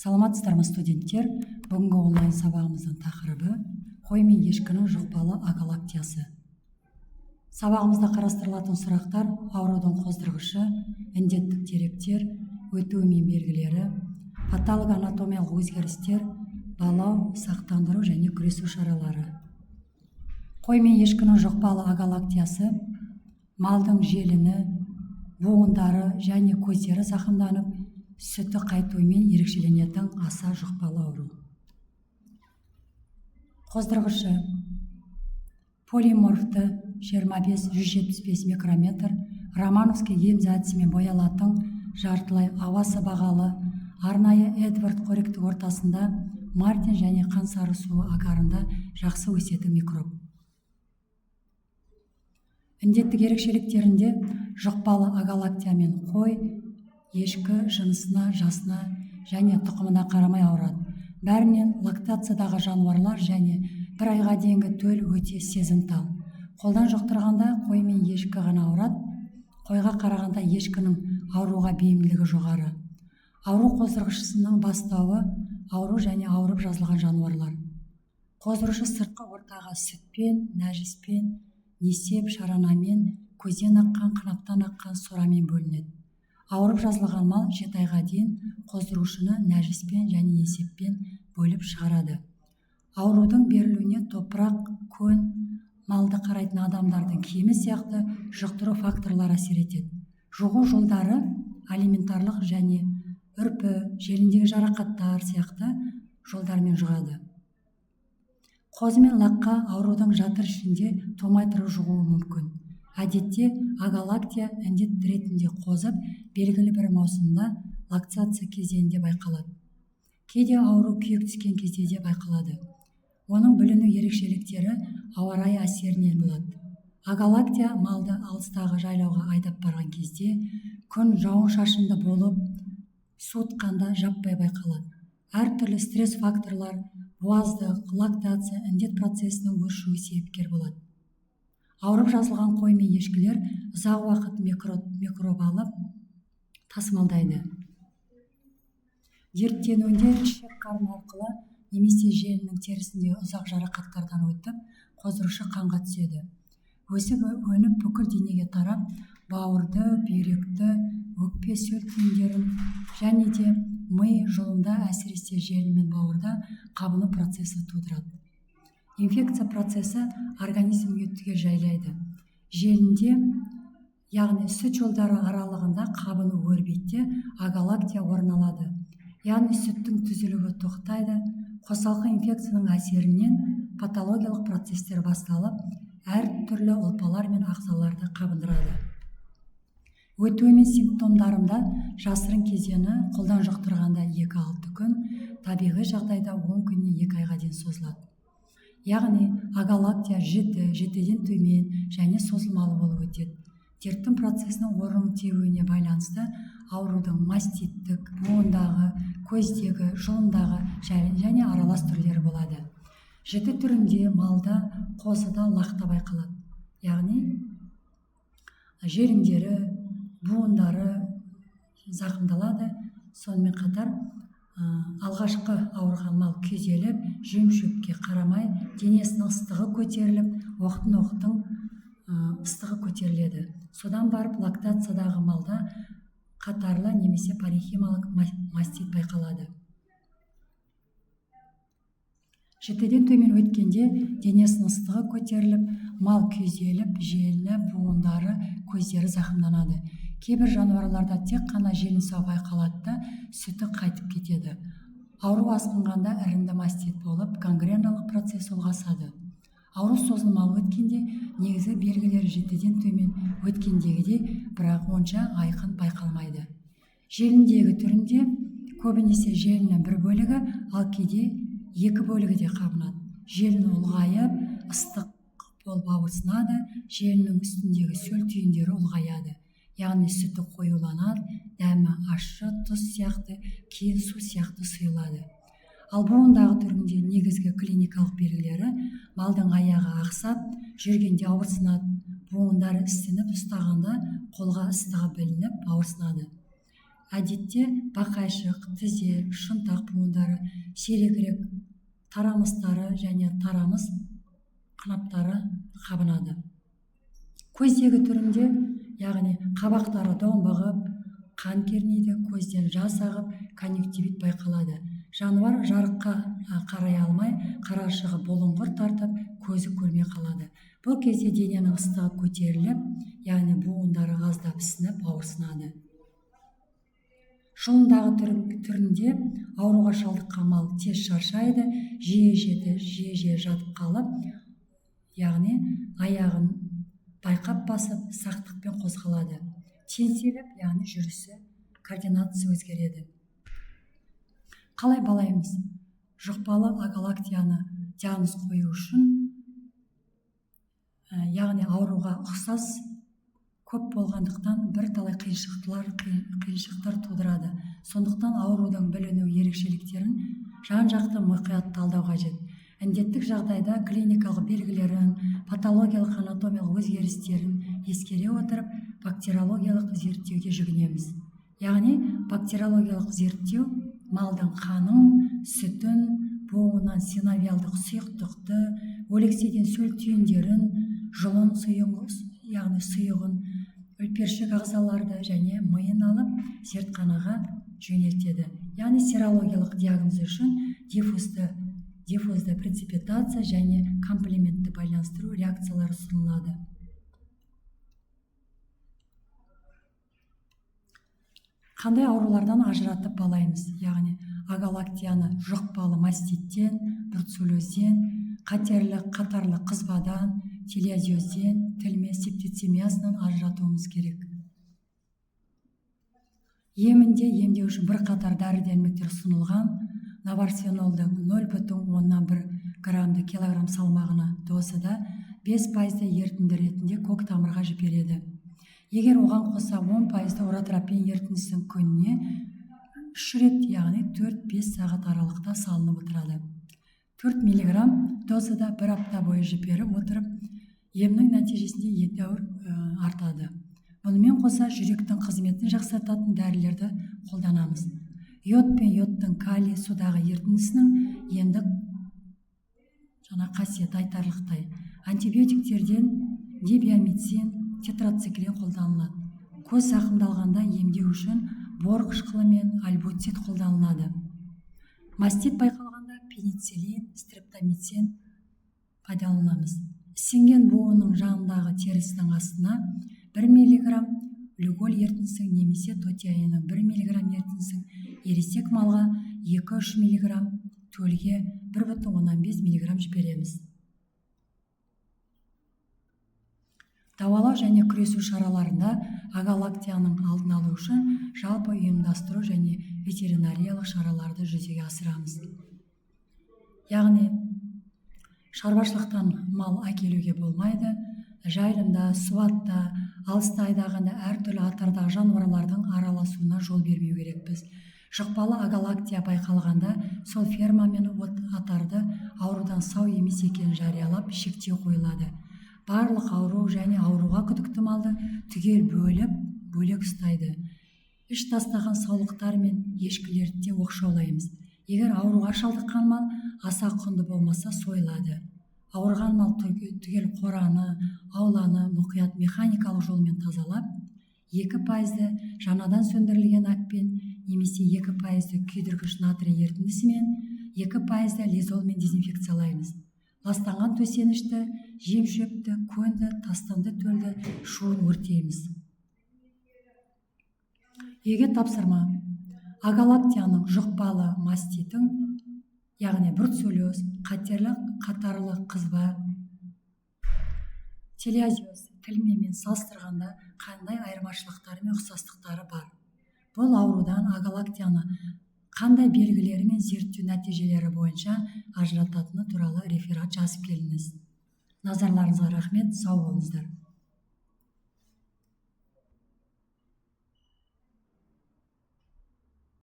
Саламатсыздар ма студенттер? Бүгінгі онлайн сабағымыздың тақырыбы қой мен ешкінің жұқпалы агалактиясы. Сабағымызда қарастырылатын сұрақтар: аурудың қоздырғышы, індеттік деректер, өтуі мен белгілері, патологоанатомиялық өзгерістер, балау, сақтандыру және күресу шаралары. Қой мен ешкінің жұқпалы агалактиясы малдың желіні, буындары және көздері зақымданып, сүті қайтуымен ерекшеленетін аса жұқпалы ауру. Қоздырғышы: полиморфты 25-175 микрометр романовский емзі әдісімен боялатын жартылай ауа сабағалы арнайы Эдвард қоректік ортасында Мартин және қансары суы агарында жақсы өсетін микроб. Індеттік ерекшеліктерінде жұқпалы агалактиямен қой, ешкі жынысына, жасына және тұқымына қарамай ауырады. Бәрінен лактациядағы жануарлар және бір айға дейінгі төл өте сезімтал. Қолдан жұқтырғанда қой мен ешкі ғана ауырады, қойға қарағанда ешкінің ауруға бейімділігі жоғары. Ауру қоздырғышысының бастауы ауру және ауырып жазылған жануарлар. Қоздырушы сыртқы ортаға сүтпен, нәжіспен, несеп, шаранамен, көзден аққан, қынаптан аққан сорамен бөлінеді. Ауырып жазылған мал 7 айға дейін қоздырушыны нәжіспен және несеппен бөліп шығарады. Аурудың берілуіне топырақ, көн, малды қарайтын адамдардың киімі сияқты жұқтыру факторлары әсер етеді. Жұғу жолдары алиментарлық және үрпі, желіндегі жарақаттар сияқты жолдармен жұғады. Қозы мен лаққа аурудың жатыр ішінде тумай тұрып жұғуы мүмкін. Әдетте агалактия індет ретінде қозып, белгілі бір маусымда лактация кезеңінде байқалады. Кейде ауру күйік түскен кезде де байқалады. Оның біліну ерекшеліктері ауа райы әсерінен болады. Агалактия малды алыстағы жайлауға айдап барған кезде, күн жауын-шашынды болып, суытқанда жаппай байқалады. Әртүрлі стресс факторлар, буаздық, лактация, індет процесінің өршуі себепкер болады. Ауырып жазылған қой мен ешкілер ұзақ уақыт микроб алып тасымалдайды. Дерттенуінде ішек қарын арқылы немесе желінің терісінде ұзақ жарақаттардан өтіп, қоздырушы қанға түседі. Өсіп өніп бүкіл денеге тарап, бауырды, бүйректі, өкпе сөл түйіндерін және де ми, жұлында, әсіресе желі мен бауырда қабыну процесі тудырады. Инфекция процесі организмге түгел жайлайды. Желінде, яғни сүт жолдары аралығында қабыну өрбейді, агалактия орын алады. Яғни сүттің түзілуі тоқтайды. Қосалқы инфекцияның әсерінен патологиялық процестер басталып, әр түрлі ұлпалар мен ағзаларды қабындырады. Өтуі мен симптомдарында жасырын кезеңі қолдан жұқтырғанда 2-6 күн, табиғи жағдайда 10 күннен 2 айға дейін созылады. Яғни агалактия 7-7-ден төмен және созылмалы болып өтеді. Дерттің процесінің орын теуіне байланысты аурудың маститтік, буындағы, көздегі, жұлындағы және аралас түрлері болады. 7 түрінде малда, қозыда, лақта байқалады. Яғни желіндері, буындары зақымдалады. Сонымен қатар алғашқы ауырған мал күйзеліп, жем-шөпке қарамай, денесінің ыстығы көтеріліп, оқтын-оқтын ыстығы көтеріледі. Содан барып лактациядағы малда қатарлы немесе паренхималық мастит байқалады. 7-ден төмен өткенде денесінің ыстығы көтеріліп, мал күйзеліп, желіні, буындары, көздері зақымданады. Кейбір жануарларда тек қана желінсау байқалады, сүті қайтып кетеді. Ауру асқынғанда іріңді мастит болып, гангреналық процесс ұлғасады. Ауру созылмалы өткенде негізгі белгілері 7-ден төмен өткендегідей, бірақ онша айқын байқалмайды. Желіндегі түрінде көбінесе желінің бір бөлігі, ал кейде 2 бөлігі де қабынады. Желіні ұлғайып, ыстық болып ауырсынады, желінің үстіндегі сөл түйіндері ұлғаяды. Яғни сүті қоюланады, дәмі ащы, тұз сияқты, кейін су сияқты сұйылады. Ал буындағы түрінде негізгі клиникалық белгілері: малдың аяғы ақсап, жүргенде ауырсынады, буындары ісініп, ұстағанда қолға ыстығы білініп ауырсынады. әдетте бақайшық, тізе, шынтақ буындары, сирегірек тарамыстары және тарамыс қынаптары қабынады. Көздегі түрінде, яғни қабақтары домбығып, қан кернейді, көзден жас ағып, конъюнктивит байқалады. Жануар жарыққа қарай алмай, қарашығы бұлыңғыр тартып, көзі көрмей қалады. Бұл кезде дененің ыстығы көтеріліп, яғни буындары аздап ісініп, ауырсынады. Жұлындағы түрінде ауруға шалдыққан мал тез шаршайды, жиі жатып қалып, яғни аяғын байқап басып, сақтықпен қозғалады. Теңселіп, яғни жүрісі, координациясы өзгереді. Қалай балаймыз? Жұқпалы агалактияны диагноз қою үшін, яғни ауруға ұқсас көп болғандықтан бірталай қиыншылықтар тудырады. Сондықтан аурудың біліну ерекшеліктерін жан-жақты мұқият талдау қажет. Індеттік жағдайда клиникалық белгілерін, патологиялық анатомиялық өзгерістерін ескере отырып, бактериологиялық зерттеуге жүгінеміз. Яғни бактериологиялық зерттеу малдың қанын, сүтін, буынан синовиалдық сұйықтықты, өлекседен сөл түйіндерін, жұлын сұйығын, үлпершік ағзаларды және миын алып, зертханаға жөнелтеді. Яғни серологиялық диагноз үшін диффузды преципитация және комплементті байланыстыру реакциялары ұсынылады. Қандай аурулардан ажыратып балаймыз? Яғни агалактияны жұқпалы маститтен, бруцеллезден, қатарлы қызбадан, телеозиозден, тілме септицемиясынан ажыратуымыз керек. Емдеу үшін бірқатар дәрі-дәрмектер ұсынылған. Наварсенолдың 0,1 граммды килограмм салмағына дозада 5% ерітінді ретінде көк тамырға жібереді. Егер оған қоса 10% уратропин ерітіндісін күніне 3 рет, яғни 4-5 сағат аралықта салынып отырады. 4 мг дозада 1 апта бойы жіберіп отырып, емнің нәтижесінде едәуір артады. Бұнымен қоса жүректің қызметін жақсартатын дәрілерді қолданамыз. Йод пен йодтың калий судағы ерітіндісінің емдік қасиеті айтарлықтай. Антибиотиктерден дибиомицин, тетрациклин қолданылады. Көз зақымдалғанда емдеу үшін бор қышқылы мен альбуцит қолданылады. Мастит байқалғанда пенициллин, стрептомицин пайдаланамыз. Ісінген буынның жанындағы терісінің астына 1 мг глюкол ерітіндісін немесе тотиаинның 1 мг ерітіндісін ересек малға 2-3 мг, төлге 1,15 мг жібереміз. Давалау және күресу шараларында агалактияның алдын алу үшін жалпы ұйымдастыру және ветеринариялық шараларды жүзеге асырамыз. Яғни шаруашылықтан мал әкелуге болмайды. Жайылымда, суатта, алыста айдағанда әртүрлі аттардағы жануарлардың араласуына жол бермеу керекпіз. Жұқпалы агалактия байқалғанда сол ферма мен аттарды аурудан сау емес екенін жариялап шектеу қойылады. Барлық ауру және ауруға күдікті малды түгел бөлек ұстайды. Іш тастаған саулықтар мен ешкілерді де оқшаулаймыз. Егер ауруға шалдыққан мал аса құнды болмаса сойылады. Ауырған мал түгел қораны, ауланы мұқият механикалық жолмен тазалап, 2% жаңадан сөндірілген акпен немесе 2% күйдіргіш натрий ерітіндісімен, 2% лизолмен дезинфекциялаймыз. Ластанған төсенішті, жем-шөпті, көнді, тастанды төлді шуын өртейміз. Еге тапсырма. Агалактияның жұқпалы маститің, яғни бруцеллез, қатарлы қызба, телеозиоз тілмемен салыстырғанда қандай айырмашылықтары мен ұқсастықтары бар? Бұл аурудан агалактияны қандай белгілері мен зерттеу нәтижелері бойынша ажырататыны туралы реферат жазып келіңіз. Назарларыңызға рахмет, сау болыңыздар.